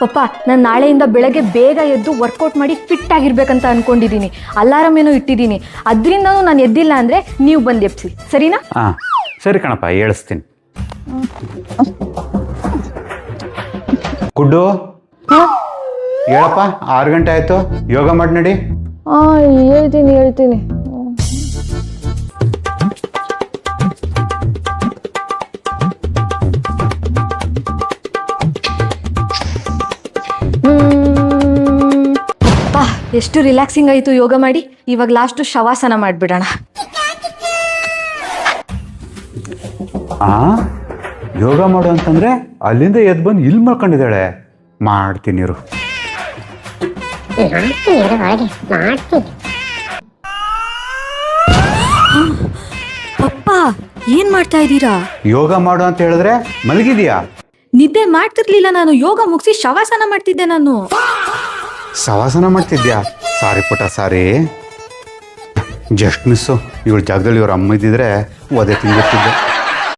ಪಪ್ಪ ನಾನು ನಾಳೆಯಿಂದ ಬೆಳಗ್ಗೆ ಬೇಗ ಎದ್ದು ವರ್ಕೌಟ್ ಮಾಡಿ ಫಿಟ್ ಆಗಿರ್ಬೇಕಂತ ಅನ್ಕೊಂಡಿದ್ದೀನಿ. ಅಲಾರಂ ಏನೋ ಇಟ್ಟಿದ್ದೀನಿ. ಅದರಿಂದನೂ ನಾನು ಎದ್ದಿಲ್ಲ ಅಂದರೆ ನೀವು ಬಂದು ಎಬ್ಸಿ, ಸರಿನಾ? ಹಾಂ ಸರಿ ಕಣಪ್ಪ, ಹೇಳಿಸ್ತೀನಿ. ಗುಡ್ಡು ಹೇಳಪ್ಪ, 6 ಗಂಟೆ ಆಯಿತು, ಯೋಗ ಮಾಡಿ ನಡಿ. ಹೇಳ್ತೀನಿ. ಎಷ್ಟು ರಿಲ್ಯಾಕ್ಸಿಂಗ್ ಆಯಿತು ಯೋಗ ಮಾಡಿ. ಇವಾಗ ಲಾಸ್ಟು ಶವಾಸನ ಮಾಡಿಬಿಡೋಣ. ಯೋಗ ಮಾಡು ಅಂತಂದ್ರೆ ಅಲ್ಲಿಂದ ಎದ್ದು ಬಂದು ಇಲ್ಲಿ ಮಾಡ್ಕೊಂಡಿದ್ದಾಳೆ. ಮಾಡ್ತೀನಿ ಇರು. ಪಪ್ಪ ಏನ್ ಮಾಡ್ತಾ ಇದ್ದೀರಾ? ಯೋಗ ಮಾಡು ಅಂತ ಹೇಳಿದ್ರೆ ಮಲಗಿದೀಯಾ? ನಿದ್ದೆ ಮಾಡ್ತಿರ್ಲಿಲ್ಲ, ನಾನು ಯೋಗ ಮುಗಿಸಿ ಶವಾಸನ ಮಾಡ್ತಿದ್ದೆ. ನಾನು ಶವಾಸನ ಮಾಡ್ತಿದ್ಯಾ? ಸಾರಿ ಪುಟ, ಸಾರಿ, ಜಸ್ಟ್ ಮಿಸ್ಸು. ಇವಳ ಜಾಗದಲ್ಲಿ ಇವ್ರ ಅಮ್ಮ ಇದ್ದಿದ್ರೆ ಒದೆ ತಿಂದಿರ್ತಿದ್ದೆ.